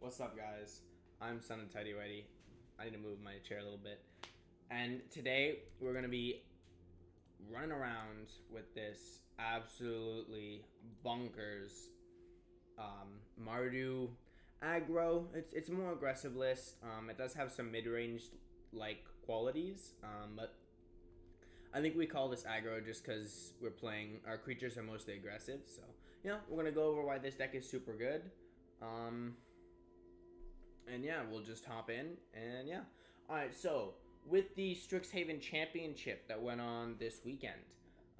What's up, guys? I'm Son of Tidy Whitey. I need to move my chair a little bit. And today we're gonna be running around with this absolutely bonkers Mardu Aggro. It's a more aggressive list. It does have some mid-range like qualities, but I think we call this aggro just because we're playing. Our creatures are mostly aggressive, so we're gonna go over why this deck is super good. And yeah, we'll just hop in and yeah. All right, so with the Strixhaven Championship that went on this weekend,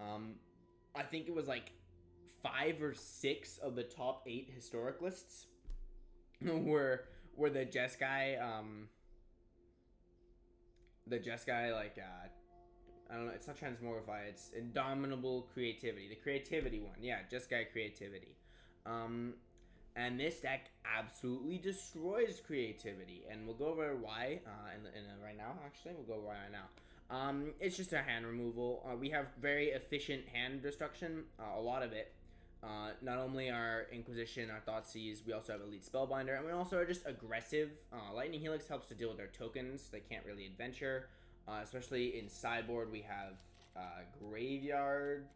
I think it was like 5 or 6 of the top 8 historic lists were the Jeskai, like I don't know, it's not Transmogrify, it's Indomitable Creativity, the creativity one, yeah, Jeskai Creativity. And this deck absolutely destroys creativity, and we'll go over why right now. Actually, we'll go over why right now. It's just a hand removal. We have very efficient hand destruction, a lot of it. Not only our Inquisition, our Thoughtseize, we also have Elite Spellbinder, and we also are just aggressive. Lightning Helix helps to deal with their tokens. They can't really adventure, especially in sideboard. We have Graveyard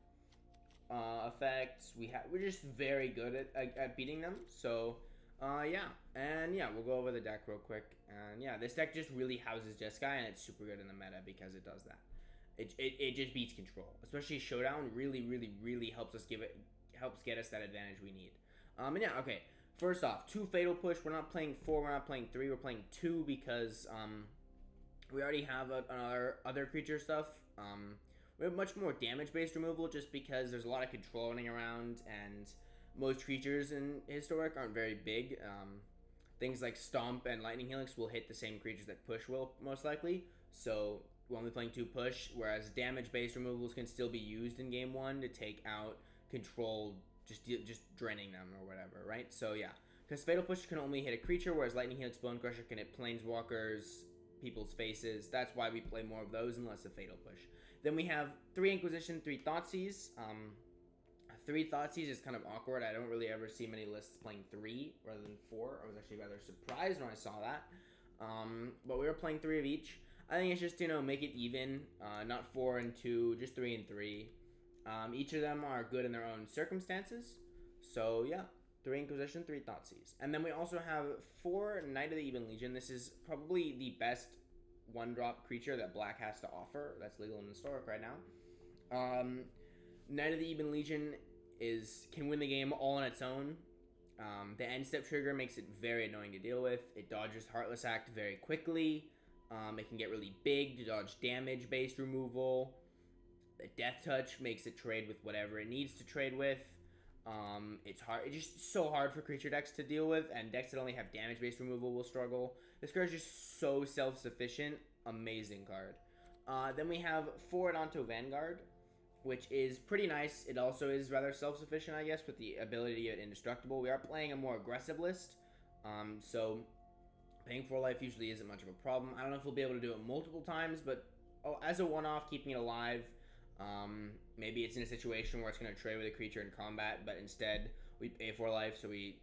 effects. We're just very good at beating them. So yeah, we'll go over the deck real quick. And yeah, this deck just really houses Jeskai, and it's super good in the meta because it does that. It just beats control, especially showdown. Really helps get us that advantage we need. And yeah, okay. First off, 2 fatal push. We're not playing 4. We're not playing 3. We're playing 2 because we already have another other creature stuff. We have much more damage-based removal just because there's a lot of control running around, and most creatures in Historic aren't very big. Things like Stomp and Lightning Helix will hit the same creatures that Push will, most likely. So we're only playing 2 Push, whereas damage-based removals can still be used in Game 1 to take out control, just draining them or whatever, right? So yeah, because Fatal Push can only hit a creature, whereas Lightning Helix Bone Crusher can hit Planeswalkers, people's faces. That's why we play more of those and less of Fatal Push. Then we have 3 Inquisition, 3 Thoughtseize. 3 Thoughtseize is kind of awkward. I don't really ever see many lists playing 3 rather than 4. I was actually rather surprised when I saw that. But we were playing 3 of each. I think it's just, make it even. Not 4 and 2, just 3 and 3. Each of them are good in their own circumstances. So yeah, 3 Inquisition, 3 Thoughtseize. And then we also have 4 Knight of the Even Legion. This is probably the best 1-drop creature that Black has to offer. That's legal in Historic right now. Knight of the Even Legion can win the game all on its own. The end step trigger makes it very annoying to deal with. It dodges Heartless Act very quickly. It can get really big to dodge damage-based removal. The Death Touch makes it trade with whatever it needs to trade with. It's hard. It's just so hard for creature decks to deal with, and decks that only have damage-based removal will struggle. This card is just so self-sufficient. Amazing card. Then we have 4 Adonto Vanguard, which is pretty nice. It also is rather self-sufficient, I guess, with the ability to get indestructible. We are playing a more aggressive list, so paying 4 life usually isn't much of a problem. I don't know if we'll be able to do it multiple times, but as a one-off, keeping it alive. Maybe it's in a situation where it's going to trade with a creature in combat, but instead we pay 4 life, so we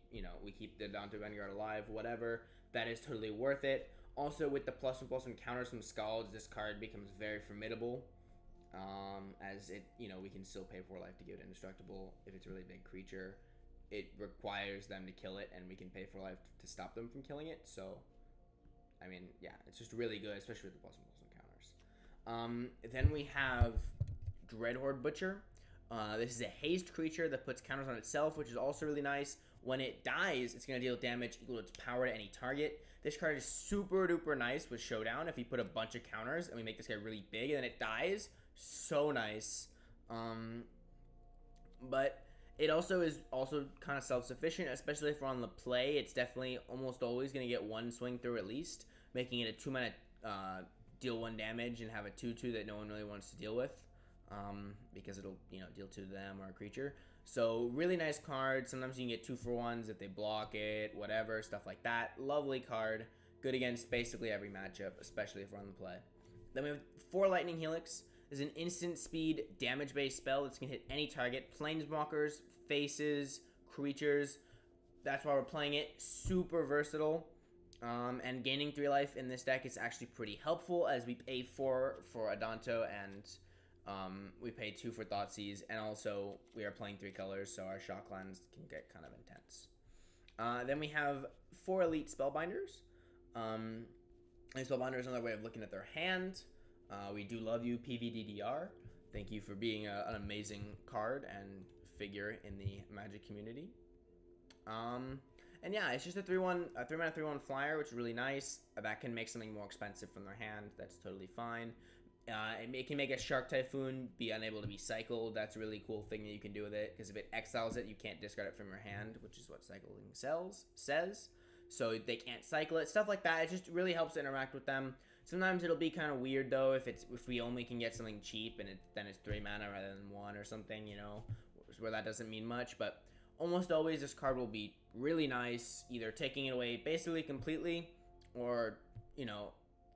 keep the Adonto Vanguard alive, whatever. That is totally worth it. Also, with the +1/+1 counters from Skalds, this card becomes very formidable, as it, we can still pay 4 life to give it indestructible if it's a really big creature. It requires them to kill it, and we can pay 4 life to stop them from killing it, so, I mean, yeah, it's just really good, especially with the +1/+1 counters. Then we have Dreadhorde Butcher. This is a haste creature that puts counters on itself, which is also really nice. When it dies, it's going to deal damage equal to its power to any target. This card is super duper nice with Showdown. If you put a bunch of counters and we make this guy really big and then it dies, so nice. But it also is kind of self-sufficient, especially if we're on the play. It's definitely almost always going to get 1 swing through at least, making it a 2-mana deal 1 damage and have a 2/2 that no one really wants to deal with. Because it'll, deal 2 to them or a creature. So, really nice card. Sometimes you can get 2-for-1s if they block it, whatever, stuff like that. Lovely card. Good against basically every matchup, especially if we're on the play. Then we have 4 Lightning Helix. This is an instant speed damage-based spell that can hit any target. Planeswalkers, faces, creatures. that's why we're playing it. Super versatile. And gaining 3 life in this deck is actually pretty helpful, as we pay 4 for Adanto, and we pay 2 for Thoughtseize, and also we are playing 3 colors, so our shock lands can get kind of intense. Then we have 4 elite spellbinders. And spellbinder is another way of looking at their hand. We do love you, PVDDR. Thank you for being an amazing card and figure in the Magic community. And yeah, it's just a 3-1, a 3-mana 3-1 flyer, which is really nice. That can make something more expensive from their hand. That's totally fine. It can make a Shark Typhoon be unable to be cycled. That's a really cool thing that you can do with it, because if it exiles it, you can't discard it from your hand, which is what cycling says. So they can't cycle it, stuff like that. It just really helps to interact with them. Sometimes it'll be kind of weird though if we only can get something cheap and then it's 3 mana rather than 1 or something, you know, where that doesn't mean much. But almost always this card will be really nice, either taking it away basically completely, or, you know,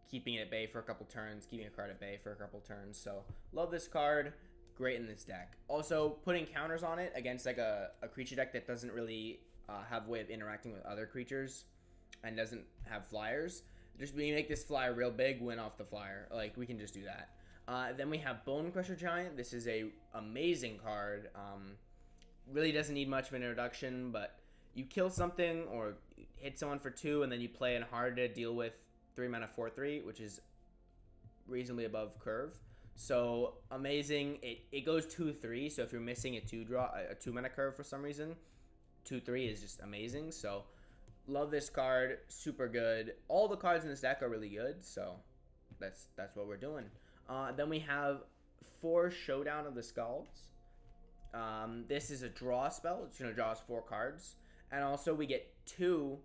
keeping it at bay for a couple turns, keeping a card at bay for a couple turns. So love this card, great in this deck. Also putting counters on it against like a creature deck that doesn't really have a way of interacting with other creatures and doesn't have flyers. Just we make this flyer real big, win off the flyer. Like, we can just do that. Then we have Bone Crusher Giant. This is a amazing card. Really doesn't need much of an introduction, but you kill something or hit someone for 2, and then you play an hard to deal with 3 mana 4/3, which is reasonably above curve. So amazing. It goes 2/3. So if you're missing a 2 mana curve for some reason, 2/3 is just amazing. So love this card, super good. All the cards in this deck are really good, so that's what we're doing. Then we have 4 Showdown of the Skalds. This is a draw spell. It's going to draw us 4 cards. And also we get 2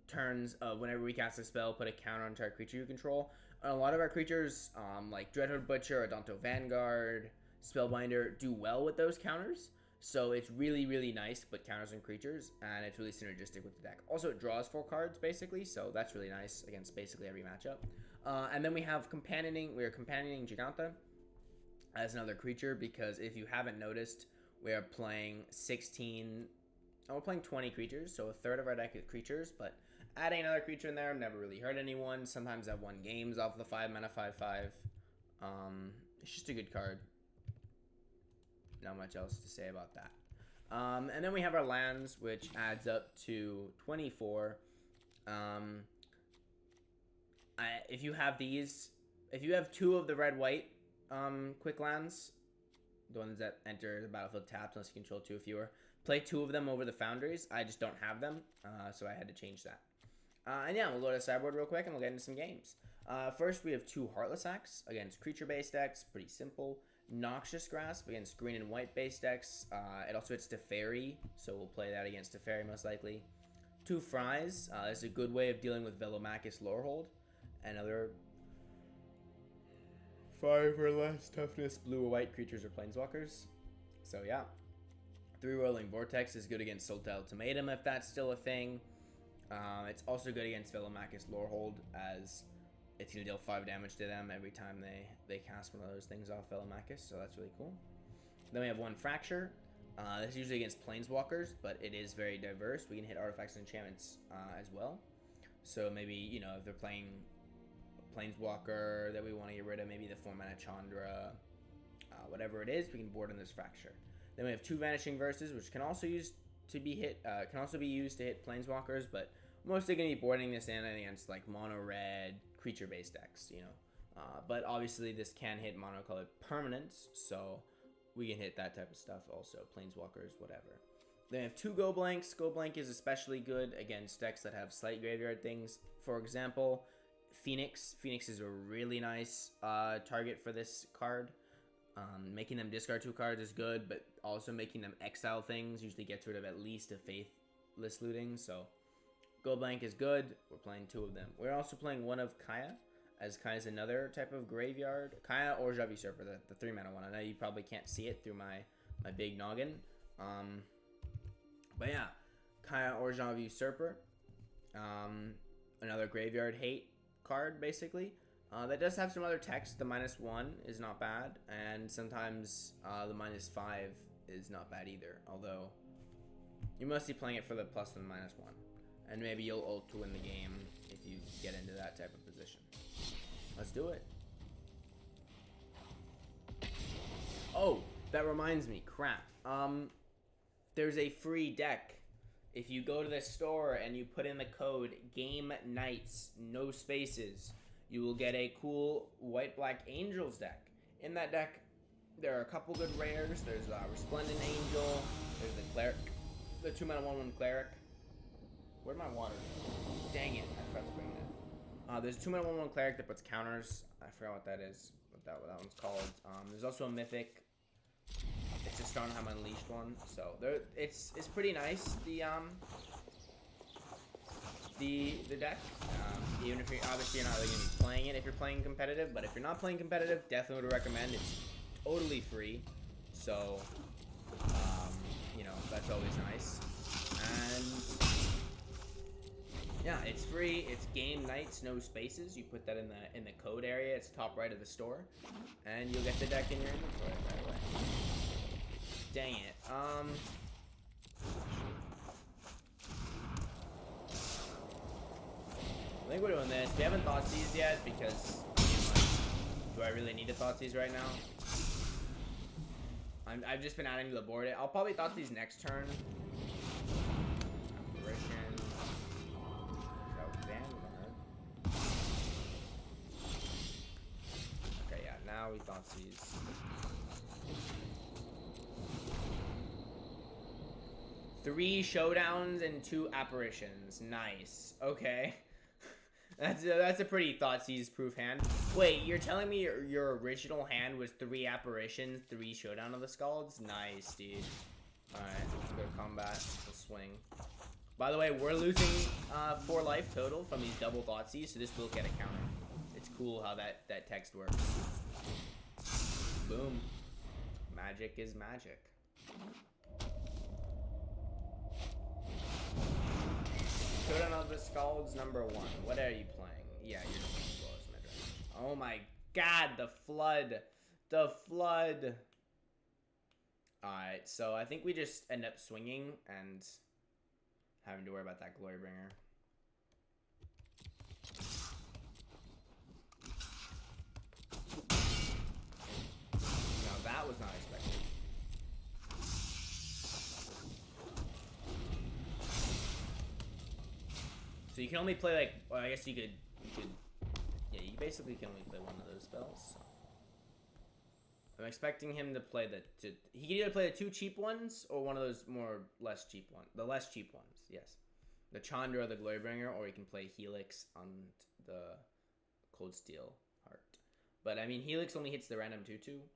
turns of whenever we cast a spell, put a counter on target creature you control. And a lot of our creatures, like Dreadhorde Butcher, Adanto Vanguard, Spellbinder, do well with those counters. So it's really, really nice to put counters on creatures, and it's really synergistic with the deck. Also, it draws 4 cards, basically, so that's really nice against basically every matchup. And then we have Companioning. We are Companioning Giganta as another creature, because if you haven't noticed, we are playing 20 creatures, so a third of our deck is creatures, but adding another creature in there never really hurt anyone. Sometimes I've won games off the 5 mana 5/5. It's just a good card. Not much else to say about that. And then we have our lands, which adds up to 24. If you have these, if you have 2 of the red-white quick lands, the ones that enter the battlefield tapped unless you control 2 or fewer, play 2 of them over the Foundries. I just don't have them, so I had to change that. And yeah, we'll go to the sideboard real quick and we'll get into some games. First, we have 2 Heartless Axe against creature-based decks. Pretty simple. Noxious Grasp against green and white base decks. It also hits Teferi, so we'll play that against Teferi most likely. 2 Fries. This is a good way of dealing with Velomachus Lorehold. Another 5 or less toughness blue or white creatures or planeswalkers. So yeah. 3 Rolling Vortex is good against Sultai Ultimatum if that's still a thing. It's also good against Velomachus Lorehold, as it's going to deal 5 damage to them every time they cast one of those things off Velomachus, so that's really cool. Then we have 1 Fracture. This is usually against Planeswalkers, but it is very diverse. We can hit artifacts and enchantments as well. So maybe, you know, if they're playing Planeswalker that we want to get rid of, maybe the 4 mana Chandra, whatever it is, we can board on this Fracture. Then we have 2 Vanishing Verses, which can also used to be used to hit Planeswalkers, but mostly going to be boarding this in against like mono red creature based decks, you know. But obviously this can hit monocolored permanents, so we can hit that type of stuff also, Planeswalkers, whatever. Then we have 2 Go Blanks. Go Blank is especially good against decks that have slight graveyard things. For example, Phoenix. Phoenix is a really nice target for this card. Making them discard 2 cards is good, but also making them exile things usually gets rid of at least a Faithless Looting, so Go Blank is good. We're playing 2 of them. We're also playing 1 of Kaya, as Kaya is another type of graveyard. Kaya or Jav Usurper, the 3 mana one. I know you probably can't see it through my big noggin. But yeah, Kaya or Jav Usurper. Another graveyard hate card, basically. That does have some other text. The -1 is not bad, and sometimes the -5 is not bad either. Although, You're mostly playing it for the +1 and -1. And maybe you'll ult to win the game if you get into that type of position. Let's do it. Oh, that reminds me, crap. There's a free deck. If you go to the store and you put in the code Game Knights, no spaces, you will get a cool White Black Angels deck. In that deck, there are a couple good rares. There's Resplendent Angel. There's the Cleric, the 2-mana 1/1 Cleric. Where'd my water go? Dang it, I forgot to bring that. There's a 2-mana 1/1 Cleric that puts counters. I forgot what that is. What that one's called. There's also a Mythic. It's a Starnheim Unleashed one, so it's pretty nice. The deck. Even if you're obviously not really gonna be playing it if you're playing competitive, but if you're not playing competitive, definitely would recommend. It's totally free, so you know that's always nice. And yeah, it's free. It's Game Knights, no spaces. You put that in the code area. It's top right of the store, and you'll get the deck in your inventory right away. Dang it. I think we're doing this. We haven't Thoughtseize yet because do I really need a Thoughtseized right now? I've just been adding to the board. I'll probably Thoughtseize next turn. Apparition. Okay, yeah. Now we Thoughtseize. Three showdowns and 2 apparitions. Nice. Okay. That's a pretty Thoughtseize proof hand. Wait, you're telling me your original hand was 3 apparitions, 3 showdown of the skalds? Nice, dude. Alright, let's go to combat. Let's swing. By the way, we're losing 4 life total from these double Thoughtseize, so this will get a counter. It's cool how that text works. Boom. Magic is magic. Showdown of the Skalds #1. What are you playing? Yeah, you're playing as well as midrange. Oh my god, the flood. The flood. Alright, so I think we just end up swinging and having to worry about that Glorybringer. Now that was not expected. So you can only play like, well, I guess you could, yeah, you basically can only play one of those spells. So. I'm expecting him to play he can either play the 2 cheap ones or one of those less cheap ones. The less cheap ones, yes. The Chandra or the Glorybringer, or he can play Helix on the Cold Steel Heart. But I mean, Helix only hits the random 2/2.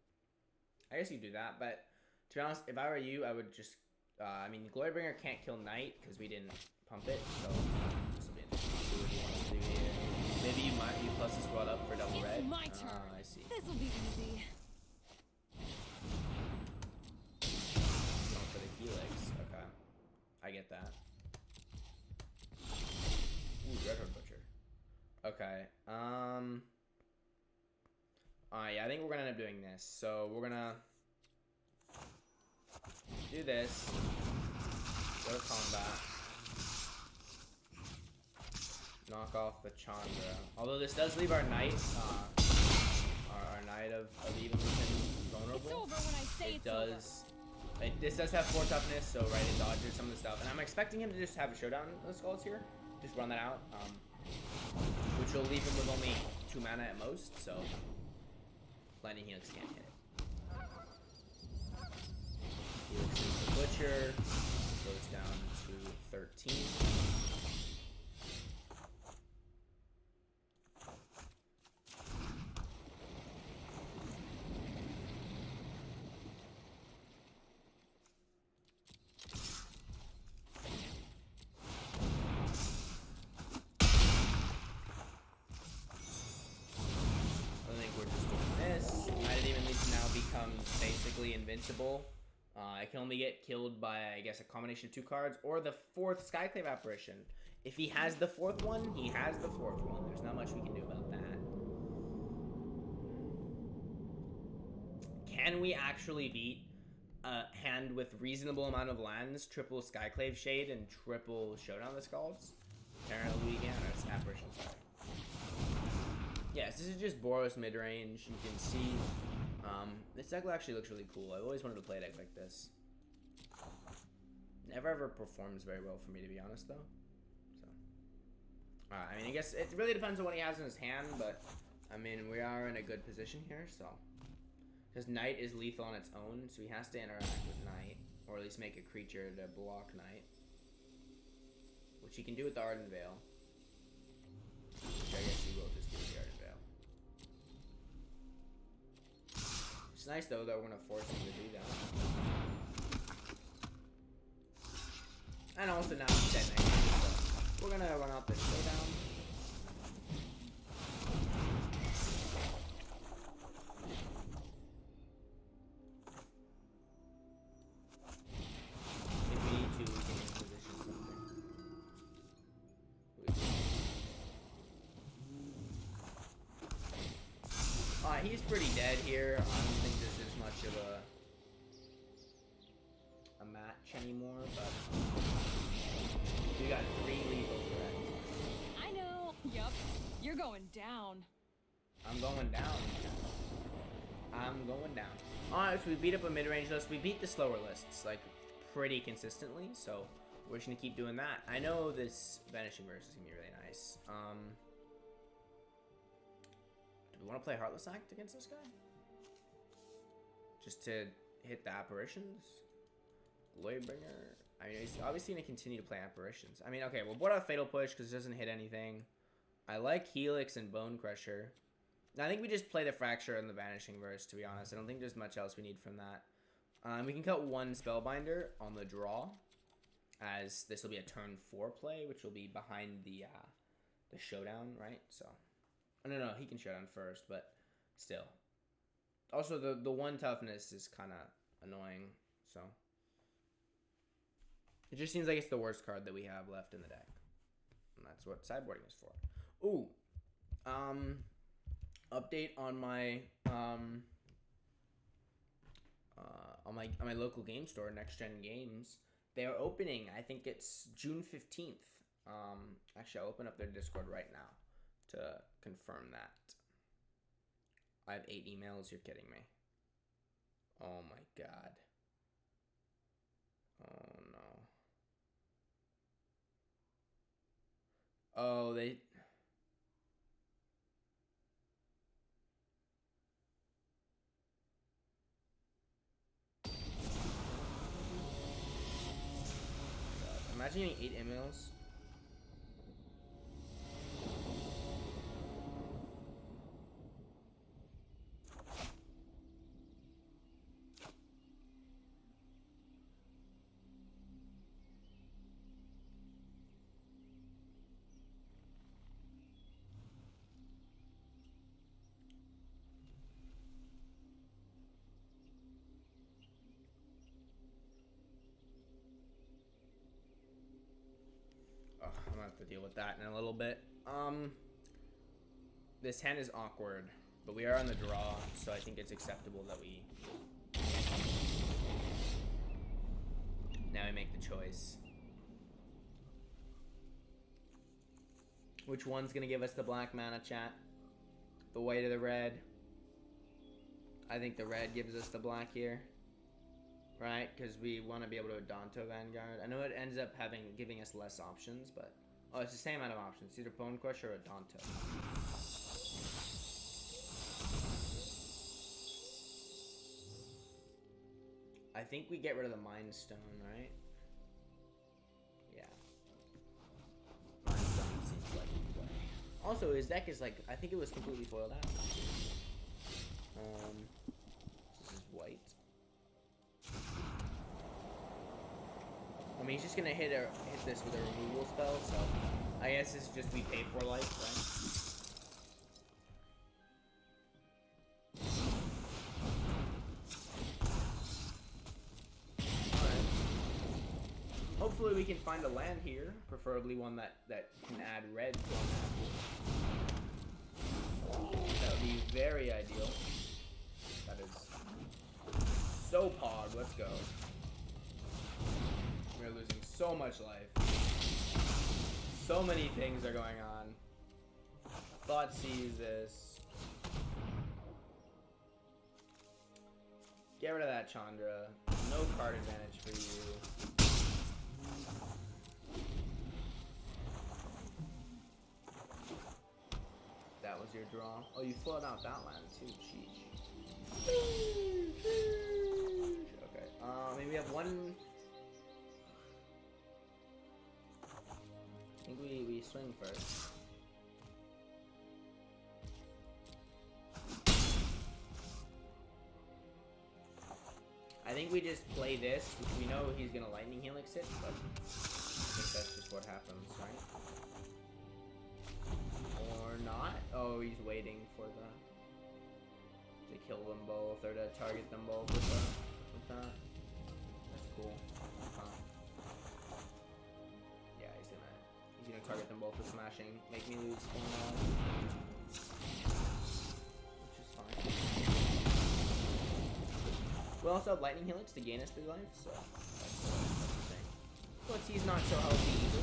I guess you could do that, but to be honest, if I were you, I would just, I mean, Glorybringer can't kill Knight because we didn't pump it, so this will be interesting. What do you want to do here? Maybe you plus this brought up for double red. It's my turn. I see. This will be easy. Going for the Helix. Okay, I get that. Ooh, Redhead Butcher. Okay. Alright, yeah, I think we're gonna end up doing this. So we're gonna do this. Go to combat. Knock off the Chandra. Although this does leave our Knight, our Knight of Evolution vulnerable. It's over when I say it does. This does have 4 toughness, so right, it dodges some of the stuff. And I'm expecting him to just have a showdown of the skulls here. Just run that out. Which will leave him with only 2 mana at most, so Lightning Helix can't hit it. Helix is the Butcher. Goes down to 13. Invincible. It can only get killed by, I guess, a combination of 2 cards or the 4th Skyclave Apparition. If he has the 4th one, he has the 4th one. There's not much we can do about that. Can we actually beat a hand with reasonable amount of lands, triple Skyclave Shade, and triple Showdown the Skalds. Apparently we can. It's Apparition, sorry. Yes, this is just Boros mid-range. You can see this deck actually looks really cool. I've always wanted to play a deck like this. Never ever performs very well for me, to be honest, though. So, I mean, I guess it really depends on what he has in his hand, but I mean, we are in a good position here, so. Because Knight is lethal on its own, so he has to interact with Knight, or at least make a creature to block Knight. Which he can do with the Arden Veil. Which I guess he will just do with the Arden Veil. It's nice, though, that we're going to force him to do that. And also now he's dead next to so we're going to run out the showdown. He's pretty dead here. I don't think this is much of a match anymore, but we got 3 lethal threats. I know. Yup. You're going down. I'm going down. I'm going down. Alright, so we beat up a mid-range list. We beat the slower lists, like, pretty consistently, so we're just gonna keep doing that. I know this Vanishing Verse is gonna be really nice. Do we want to play Heartless Act against this guy? Just to hit the Apparitions? Glorybringer? I mean, he's obviously going to continue to play Apparitions. I mean, okay, we'll board out Fatal Push because it doesn't hit anything. I like Helix and Bone Crusher. I think we just play the Fracture and the Vanishing Verse, to be honest. I don't think there's much else we need from that. We can cut 1 Spellbinder on the draw, as this will be a turn 4 play, which will be behind the Showdown, right? So... No, he can showdown first, but still. Also, the 1 toughness is kind of annoying, so. It just seems like it's the worst card that we have left in the deck. And that's what sideboarding is for. Ooh. Update on my my local game store, Next Gen Games. They are opening, I think it's June 15th. Actually, I'll open up their Discord right now to confirm that. I have 8 emails. You're kidding me. Oh my god. Oh no. Oh, they... Imagine getting 8 emails. I'm gonna have to deal with that in a little bit. This hand is awkward, but we are on the draw, so I think it's acceptable that we... Now we make the choice. Which one's gonna give us the black mana, chat? The white or the red? I think the red gives us the black here. Right? Because we want to be able to Adonto Vanguard. I know it ends up giving us less options, but... Oh, it's the same amount of options. It's either Bone Crusher or Adonto. I think we get rid of the Mind Stone, right? Yeah. Mind Stone seems like a play. Also, his deck is like... I think it was completely foiled out. This is white. I mean, he's just gonna hit this with a removal spell, so I guess this is just we pay for life, right? Alright. Hopefully we can find a land here, preferably one that can add red to our map. That would be very ideal. That is so pog. Let's go. We're losing so much life. So many things are going on. Thought sees this. Get rid of that Chandra. No card advantage for you. That was your draw. Oh, you flood out that land too. Sheesh. Okay. Maybe we have one. I think we swing first. I think we just play this, which we know he's gonna lightning helix it, but I think that's just what happens, right? Or not? Oh, he's waiting for the to kill them both or to target them both with that. That's cool. Yeah, he's gonna target them both with smashing, make me lose 4 which is fine. We also have lightning helix to gain us 3 life, so that's the thing. But he's not so healthy either.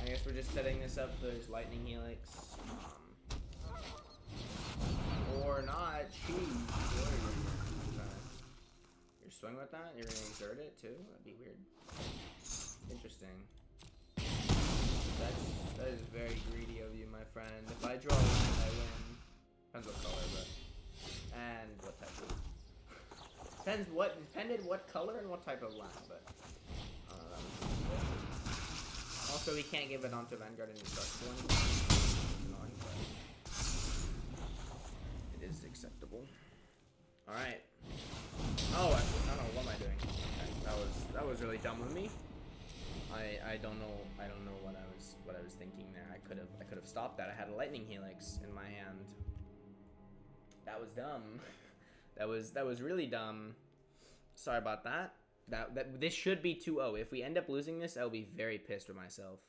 I guess we're just setting this up. There's lightning helix, or not. Jeez, you're swing with that. You're gonna exert it too. That'd be weird. Interesting. That is very greedy of you, my friend. If I draw one, I win. Depends what color, but and what type of. Depended what color and what type of land, but. Also, we can't give it onto Vanguard and Indestructible anymore. Annoying, but it is acceptable. All right. Oh, I don't know. What am I doing? Okay, that was really dumb of me. I don't know what I was thinking there. I could have stopped that. I had a lightning helix in my hand. That was dumb. that was really dumb. Sorry about that. This should be 2-0. If we end up losing this, I'll be very pissed with myself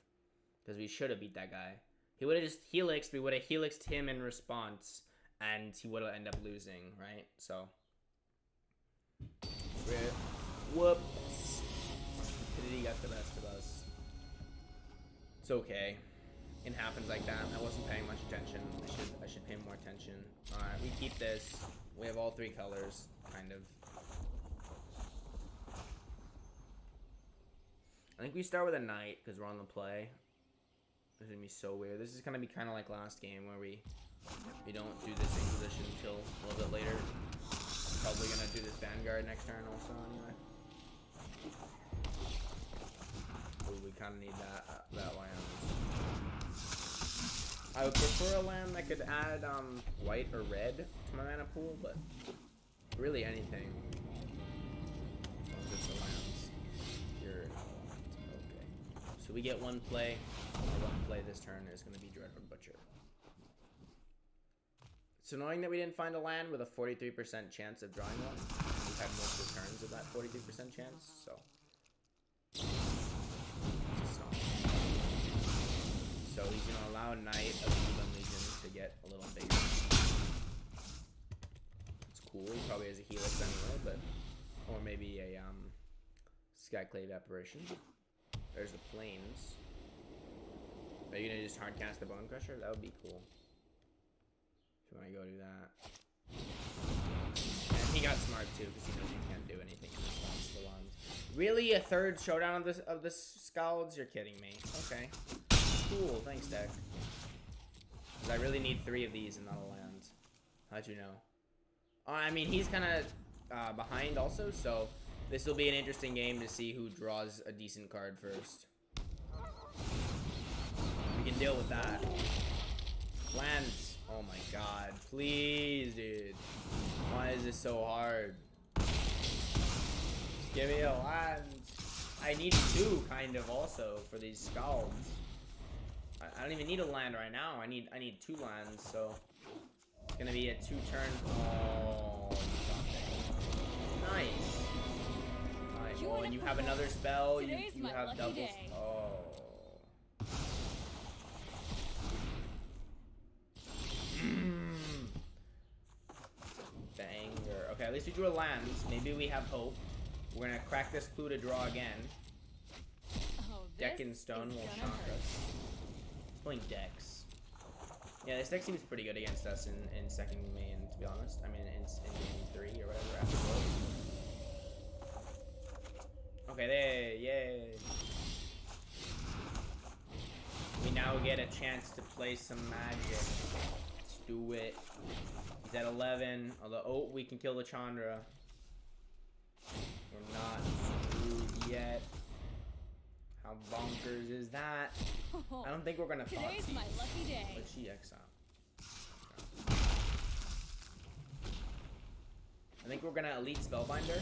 because we should have beat that guy. He would have just helixed. We would have helixed him in response, and he would have ended up losing, right? So, whoops. Stupidity got the best of us. It's okay. It happens like that. I wasn't paying much attention. I should pay more attention. All right, we keep this. We have all 3 colors, kind of. I think we start with a knight because we're on the play. This is gonna be so weird. This is gonna be kind of like last game where we don't do this Inquisition until a little bit later. Probably gonna do this Vanguard next turn also anyway. Ooh, we kind of need that land. I would prefer a land that could add white or red to my mana pool, but really anything. As long as it's a lands. You're okay. So we get 1 play. Our 1 play this turn is going to be Dreadhorde Butcher. It's annoying that we didn't find a land with a 43% chance of drawing one. We've had multiple turns of that 43% chance, so. So he's going to allow Knight of Heathen Legion to get a little bigger. It's cool. He probably has a Helix anyway, but or maybe a Skyclave Apparition. There's the Plains. Are you gonna just hard cast the Bone Crusher? That would be cool. If you want to go do that. And he got smart too because he knows you can't do anything in response to the lands. Really, a 3rd showdown of this Skalds? You're kidding me. Okay. Cool, thanks, deck. Because I really need 3 of these and not a land. How'd you know? I mean, he's kind of behind also, so this will be an interesting game to see who draws a decent card first. We can deal with that. Lands. Oh my god. Please, dude. Why is this so hard? Just give me a land. I need 2, kind of, also, for these Skalds. I don't even need a land right now. I need 2 lands, so it's gonna be a 2-turn. Oh, nice. Nice. Oh, and you have another spell. You have double. Oh. at least we drew a lands. Maybe we have hope. We're gonna crack this clue to draw again. Oh, Deck this in stone is will gonna shock hurt. us. He's playing decks. Yeah, this deck seems pretty good against us in second main, to be honest. I mean, in game 3 or whatever after gold. Okay, there, yay. We now get a chance to play some magic. Let's do it. He's at 11. Although, oh, we can kill the Chandra. We're not screwed yet. How bonkers is that? I don't think we're gonna Today's Thoughtseize. my lucky day. Let's see exile. I think we're gonna Elite Spellbinder.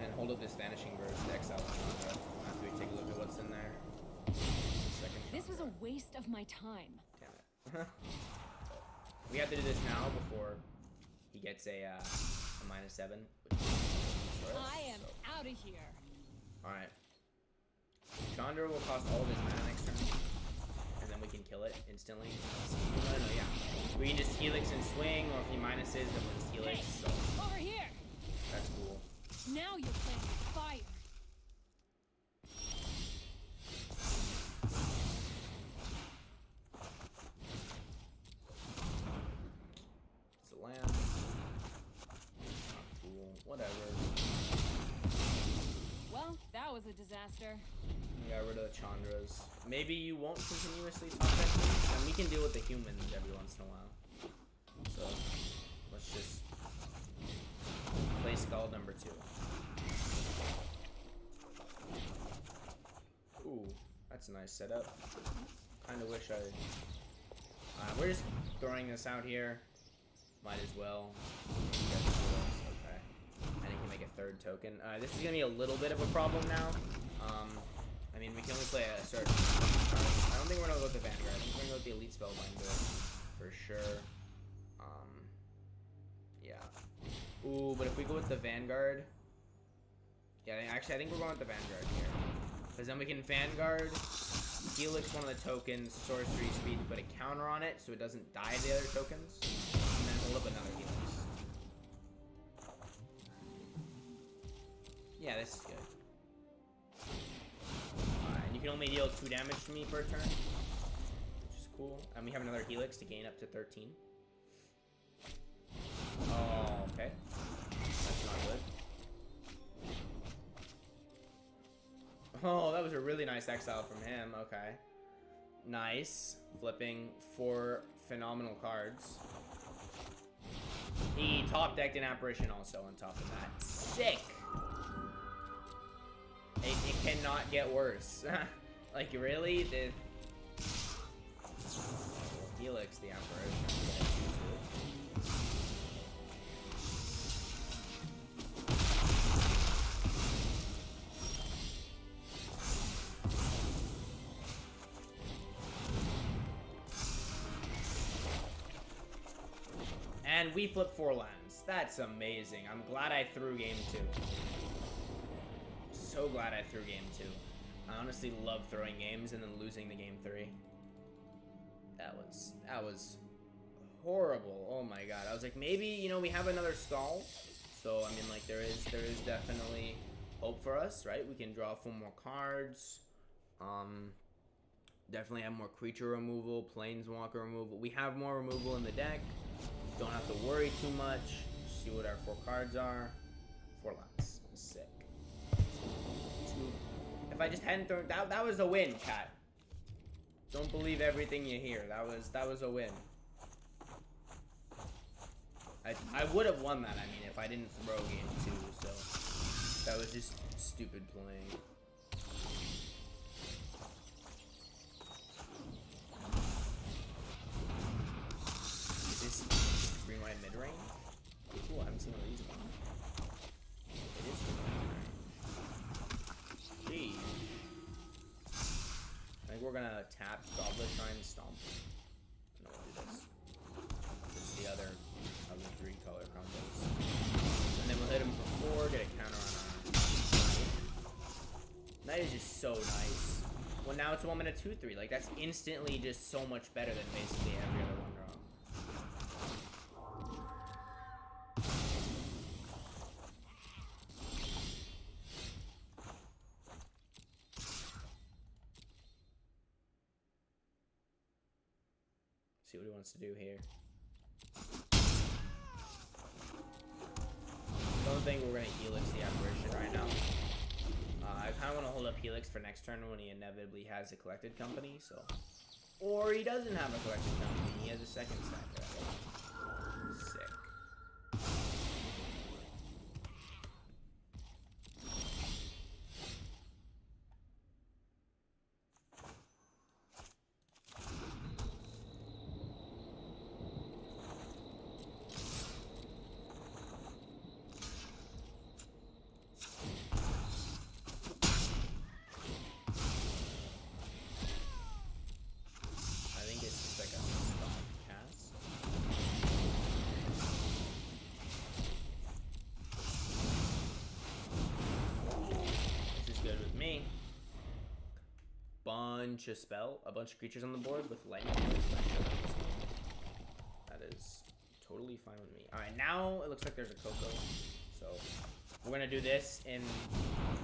And hold up this Vanishing Verse to exile Chandra after we take a look at what's in there. Second This was a Chandra. waste of my time. Damn it. We have to do this now before he gets a -7. Which is I am out of here. Alright. Chandra will cost all of his mana next turn. And then we can kill it instantly. No, yeah. We can just Helix and swing, or if he minuses, then we'll just Helix. Hey, So over here. that's cool. Now you're playing with fire. It's a land. Not cool. Whatever. Well, that was a disaster. We got rid of the Chandras. Maybe you won't continuously top deck these, and we can deal with the humans every once in a while. So let's just play Skull number 2. Ooh, that's a nice setup. Kinda wish I... we're just throwing this out here. Might as well. Okay. And he can make a third token. This is gonna be a little bit of a problem now. I mean, we can only play a certain I don't think we're gonna go with the Vanguard. I think we're gonna go with the Elite Spellbinder for sure. Yeah. Ooh, but if we go with the Vanguard, yeah, actually, I think we're going with the Vanguard here, because then we can Vanguard, Helix one of the tokens, sorcery speed, put a counter on it so it doesn't die to the other tokens, and then hold up another Helix. Yeah, this is good. And you can only deal 2 damage to me per turn, which is cool. And we have another Helix to gain up to 13. Oh, okay. That's not good. Oh, that was a really nice exile from him. Okay. Nice. Flipping 4 phenomenal cards. He top decked an Apparition also on top of that. Sick! It cannot get worse. Like, really? The Helix, the Apparition. And we flip 4 lands. That's amazing. I'm glad I threw game 2. So glad I threw game 2. I honestly love throwing games and then losing the game 3. That was horrible. Oh my god. I was like, maybe, you know, we have another stall. So I mean, like, there is definitely hope for us, right? We can draw 4 more cards. Definitely have more creature removal, planeswalker removal. We have more removal in the deck. Don't have to worry too much. See what our 4 cards are. 4 lands. Sick. If I just hadn't thrown that was a win, chat. Don't believe everything you hear. That was a win. I would have won that, I mean, if I didn't throw game 2, so that was just stupid playing. Is this green white mid range? Cool, I haven't seen one of these before. It is green. Gee. I think we're gonna tap Goblet Shrine Stomp. No, we'll do this. It's the other of the 3 color combos. And then we'll hit him for 4, get a counter on our Knight. Knight is just so nice. Well, now it's 1 mana 2/3. Like, that's instantly just so much better than basically every other one draw. See what he wants to do here. I don't think we're going to Helix the Apparition right now. I kind of want to hold up Helix for next turn when he inevitably has a Collected Company, so... Or he doesn't have a Collected Company, he has a second stack. Sick. A bunch of creatures on the board with lightning. That is totally fine with me. Alright, now it looks like there's a Coco. So we're gonna do this in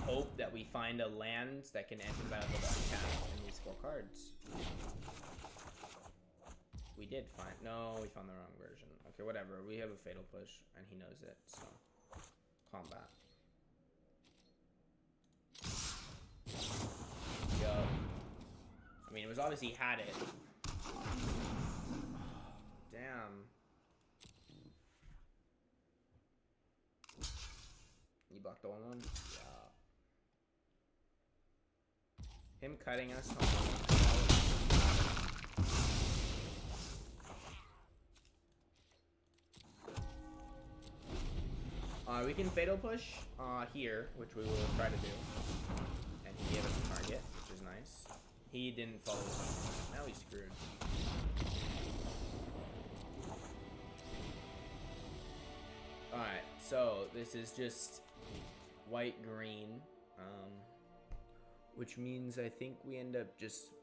hope that we find a land that can enter the battlefield untapped in these 4 cards. We did find we found the wrong version. Okay, whatever. We have a Fatal Push and he knows it, so combat. Yo. I mean, it was obvious he had it. Damn. You blocked the 1/1? Yeah. Him cutting us. We can Fatal Push here, which we will try to do. And he gave us a target, which is nice. He didn't follow us. Now he's screwed. Alright, so this is just white-green. Which means I think we end up just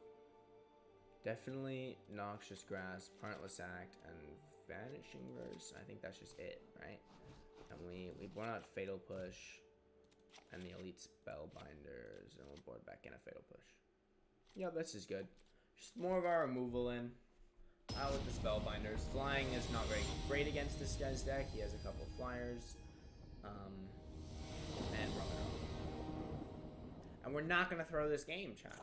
definitely Noxious Grasp, Parentless Act, and Vanishing Verse. I think that's just it, right? And we born out Fatal Push and the Elite Spellbinders, and we'll board back in a Fatal Push. Yeah, this is good. Just more of our removal in. Out with the Spellbinders. Flying is not very great against this guy's deck. He has a couple flyers. And Romano. And we're not going to throw this game, chat.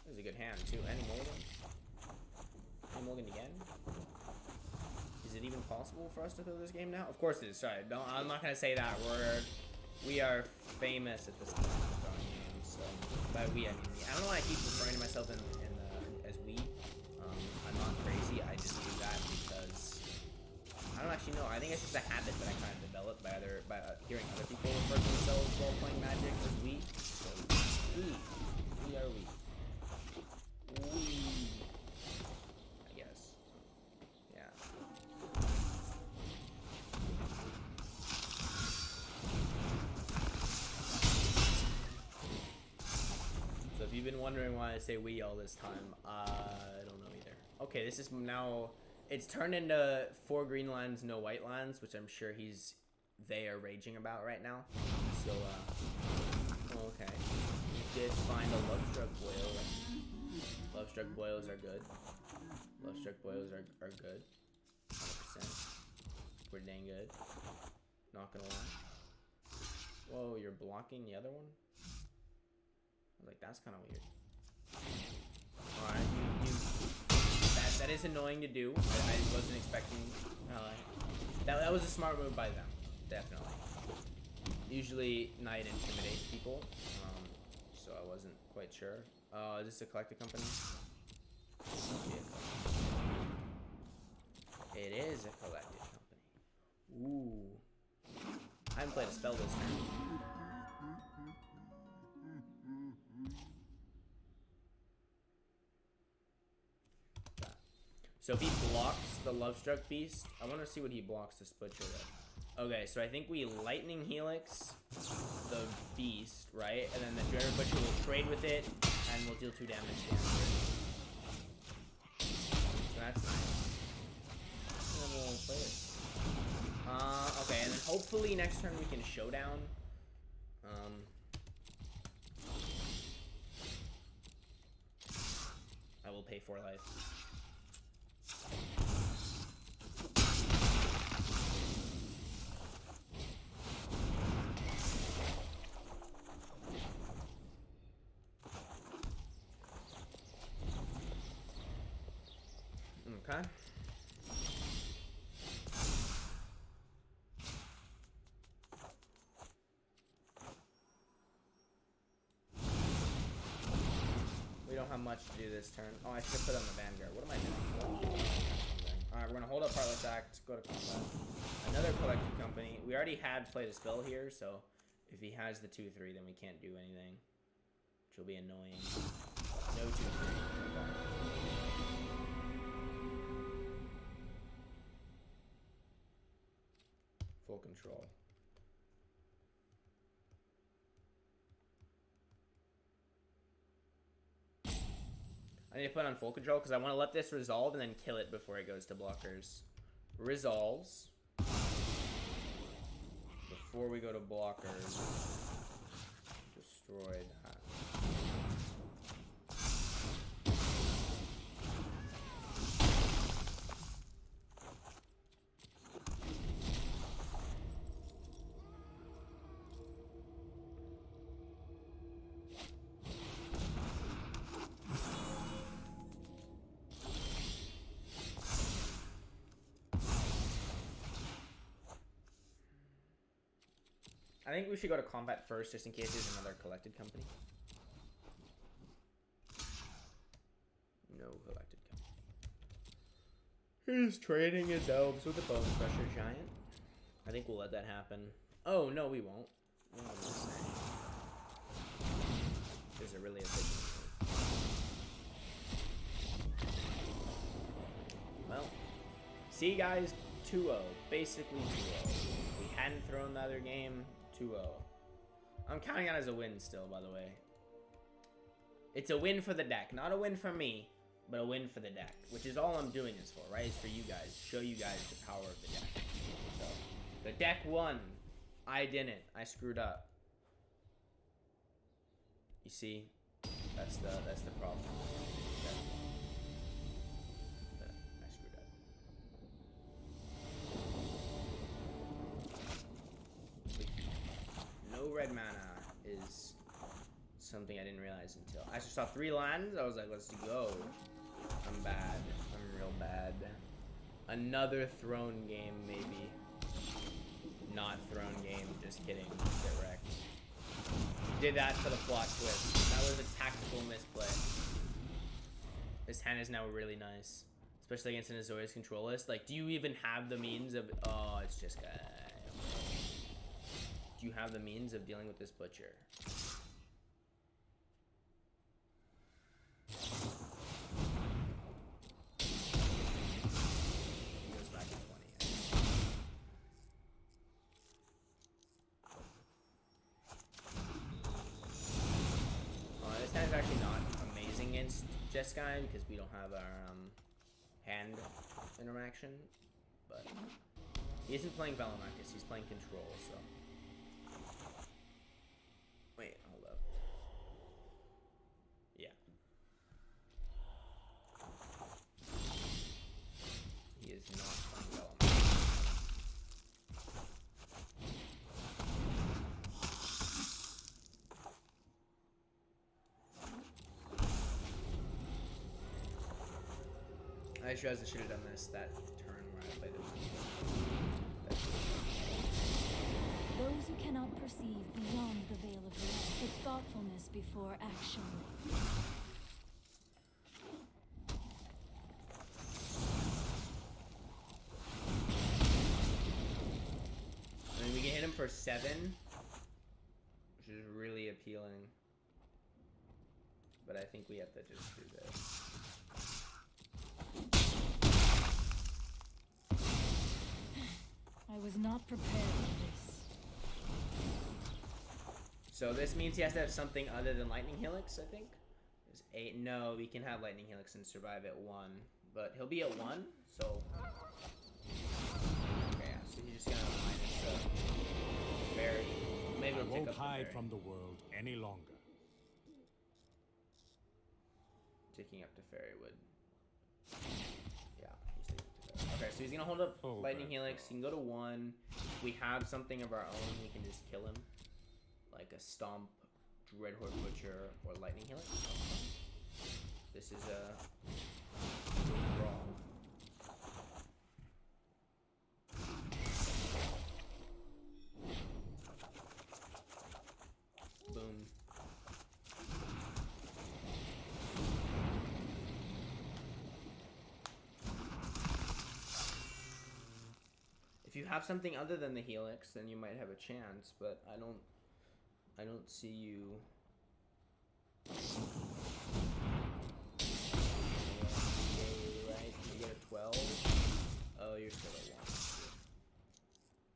This is a good hand, too. Any Mulligan? Any Mulligan again? Is it even possible for us to throw this game now? Of course it is. Sorry, I'm not going to say that. We are famous at this point for throwing games. So, by we, I mean me. I don't know why I keep referring to myself as we. I'm not crazy. I just do that because I don't actually know. I think it's just a habit that I kind of developed by hearing other people refer to themselves while playing Magic as we. So, we are we. I guess. Yeah. So if you've been wondering why I say we all this time, I don't know either. Okay, this is now, it's turned into 4 green lands, no white lands, which I'm sure they are raging about right now. So, okay. We did find a Lovestruck Boil. Lovestruck Boils are good. Lovestruck Boils are good. 100%. Pretty dang good. Not gonna lie. Whoa, you're blocking the other one? I was like, that's kind of weird. Alright, that is annoying to do. I wasn't expecting. That was a smart move by them, definitely. Usually, Knight intimidates people, so I wasn't quite sure. Is this a Collected Company? It is a Collected Company. Ooh. I haven't played a spell this turn. So if he blocks the Lovestruck Beast, I want to see what he blocks this Butcher with. Okay, so I think we Lightning Helix the Beast, right? And then the Dreamer Butcher will trade with it, and we'll deal 2 damage to it. So that's nice. And then we'll play it. Okay, and then hopefully next turn we can showdown. I will pay 4 life. Okay. We don't have much to do this turn. Oh, I should put on the Vanguard. What am I doing? Alright, we're gonna hold up Heartless Act, go to combat. Another Collective Company. We already had played a spell here, so if he has the 2/3, then we can't do anything. Which will be annoying. No 2/3. Full control. I need to put on full control because I want to let this resolve and then kill it before it goes to blockers. Resolves. Before we go to blockers. Destroy that. I think we should go to combat first, just in case there's another collected company. No collected company. He's trading his elves with a Bone Crusher Giant. I think we'll let that happen. Oh, no, we won't. No, I'm just saying. There's a really efficient move. Well, see, guys, 2-0. Basically 2-0. If we hadn't thrown the other game, 2-0. I'm counting on it as a win still, by the way. It's a win for the deck. Not a win for me, but a win for the deck. Which is all I'm doing this for, right? It's for you guys. Show you guys the power of the deck. So, the deck won. I didn't. I screwed up. You see? That's the problem. I screwed up. No red mana is something I didn't realize until I just saw 3 lands. I was like, let's go. I'm bad. I'm real bad. Another throne game, maybe. Not throne game. Just kidding. Get wrecked. Did that for the plot twist. That was a tactical misplay. This hand is now really nice. Especially against an Azorius control list. Like, do you even have the means of... Oh, it's just... Do you have the means of dealing with this butcher? He goes back to 20. This hand is actually not amazing against Jeskai because we don't have our hand interaction, but he isn't playing Velamachus, he's playing Control, so... Wait, hold up. Yeah. He is not playing Velamachus. I should have done this that turn where I played it. Those who cannot perceive beyond the veil of light, put thoughtfulness before action. I mean, we can hit him for 7, which is really appealing. But I think we have to just do this. I I was not prepared for this. So this means he has to have something other than lightning helix, I think. There's 8. No, we can have lightning helix and survive at 1, but he'll be at 1. So okay, yeah, so he's just gonna minus fairy. Maybe I we'll take won't up the hide fairy. from the world any longer. Taking up the fairy would. Yeah, he's taking up the fairy. Okay, so he's gonna hold up lightning helix. He can go to 1. If we have something of our own, we can just kill him. Like a stomp, red horde butcher, or lightning helix. This is a brawl. Boom. If you have something other than the helix, then you might have a chance, but I don't see you. Right, you get a 12. Oh, you're still at 1.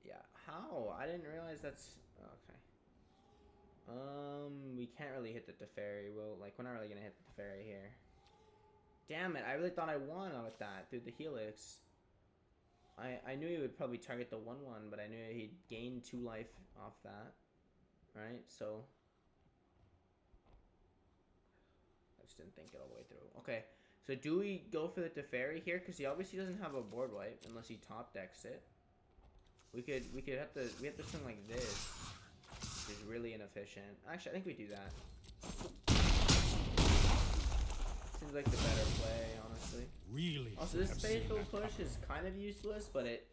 Yeah. How? I didn't realize that's okay. We can't really hit the Teferi. Well, like we're not really gonna hit the Teferi here. Damn it! I really thought I won with that through the helix. I knew he would probably target the 1/1, but I knew he'd gain 2 life off that. Right? So I just didn't think it all the way through. Okay. So do we go for the Teferi here? Because he obviously doesn't have a board wipe unless he top decks it. We have to swing like this, which is really inefficient. Actually, I think we do that. Seems like the better play, honestly. Really? Also, this fatal push is kind of useless, but it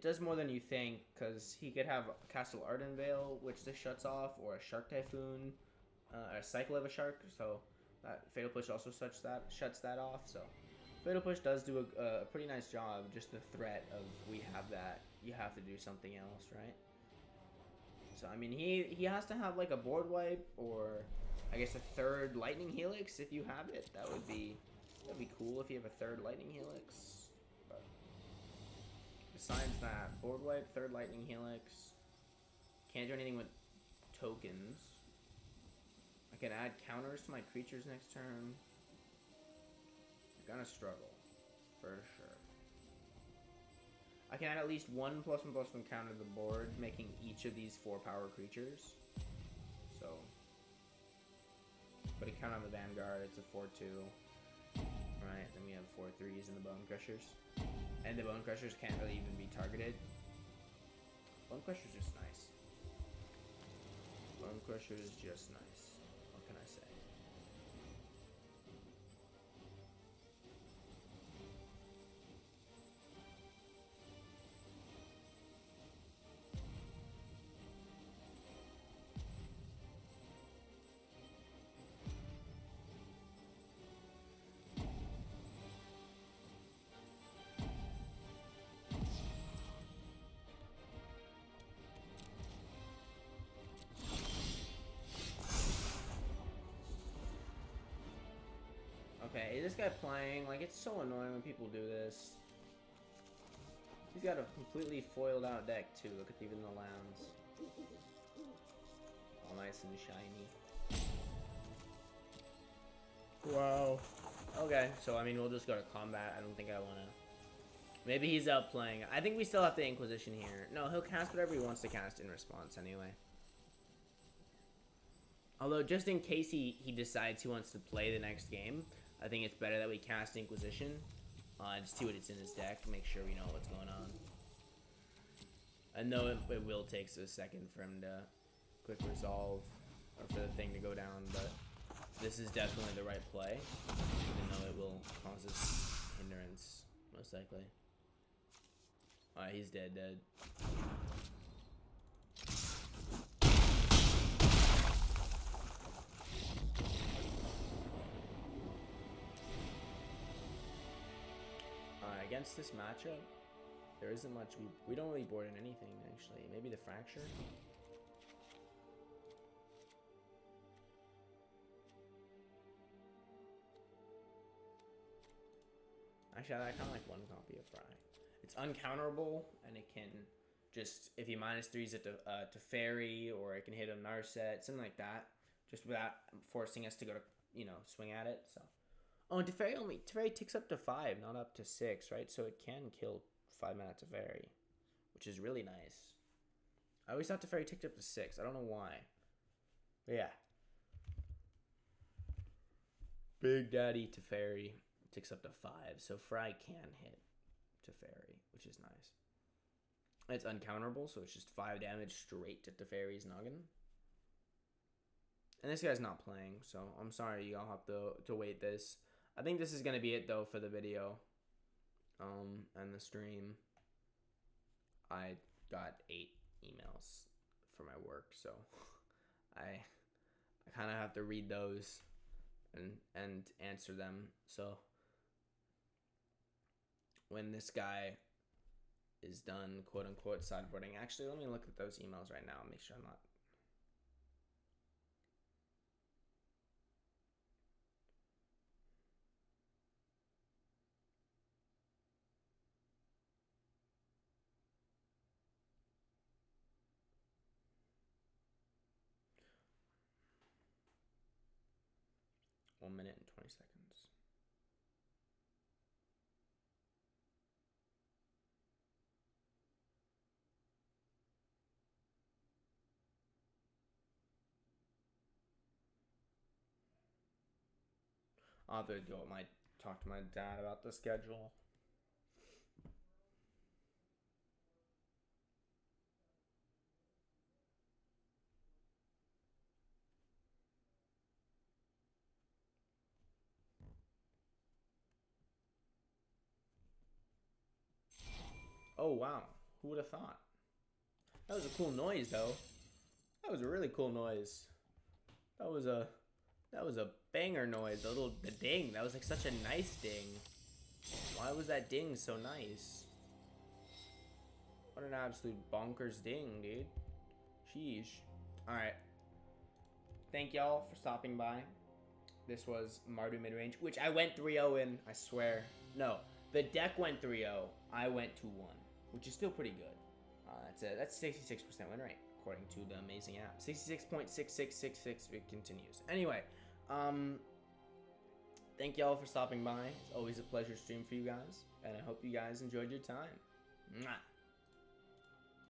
does more than you think, because he could have Castle Ardenvale, which this shuts off, or a Shark Typhoon, a cycle of a shark. So that fatal push also shuts that off. So fatal push does do a pretty nice job. Just the threat of we have that, you have to do something else, right? So I mean, he has to have like a board wipe, or I guess a third lightning helix if you have it. That'd be cool if you have a third lightning helix. But besides that, board wipe, third lightning helix. Can't do anything with tokens. I can add counters to my creatures next turn. Gonna struggle, for sure. I can add at least 1 +1/+1 counter to the board, making each of these 4 power creatures. So, put a count on the Vanguard, it's a 4/2. Right, then we have 4 3s in the Bone Crushers. And the Bone Crushers can't really even be targeted. Bone Crusher's just nice. Bone Crusher is just nice. What can I say? Okay, is this guy playing? Like, it's so annoying when people do this. He's got a completely foiled out deck, too. Look at even the lands. All nice and shiny. Wow. Okay, so, I mean, we'll just go to combat. I don't think I want to... Maybe he's out playing. I think we still have the Inquisition here. No, he'll cast whatever he wants to cast in response, anyway. Although, just in case he decides he wants to play the next game, I think it's better that we cast Inquisition and see what it's in his deck, make sure we know what's going on. I know it will take a second for him to quick resolve, or for the thing to go down, but this is definitely the right play, even though it will cause us hindrance, most likely. Alright, he's dead. Against this matchup, there isn't much. We don't really board in anything, actually. Maybe the Fracture? Actually, I kind of like one copy of Fry. It's uncounterable, and it can Just if he minus threes it to fairy, or I can hit a Narset, something like that, just without forcing us to go to, you know, swing at it. So, oh, and Teferi ticks up to 5, not up to 6, right? So it can kill 5-mana Teferi, which is really nice. I always thought Teferi ticked up to 6. I don't know why. But yeah. Big Daddy Teferi ticks up to 5, so Fry can hit Teferi, which is nice. It's uncounterable, so it's just 5 damage straight to Teferi's noggin. And this guy's not playing, so I'm sorry y'all have to wait this. I think this is going to be it, though, for the video and the stream. I got 8 emails for my work, so I kind of have to read those and answer them. So when this guy is done, quote unquote, sideboarding, actually, let me look at those emails right now and make sure I'm not. One minute and 20 seconds. I'll have to talk to my dad about the schedule. Oh wow, who would have thought? That was a cool noise, though. That was a really cool noise. That was a banger noise. The ding. That was like such a nice ding. Why was that ding so nice? What an absolute bonkers ding, dude. Sheesh. Alright. Thank y'all for stopping by. This was Mardu Midrange, which I went 3-0 in, I swear. No, the deck went 3-0. I went 2-1, which is still pretty good. That's 66% win rate, according to the amazing app. 66.6666, it continues. Anyway, thank y'all for stopping by. It's always a pleasure to stream for you guys, and I hope you guys enjoyed your time. Mwah.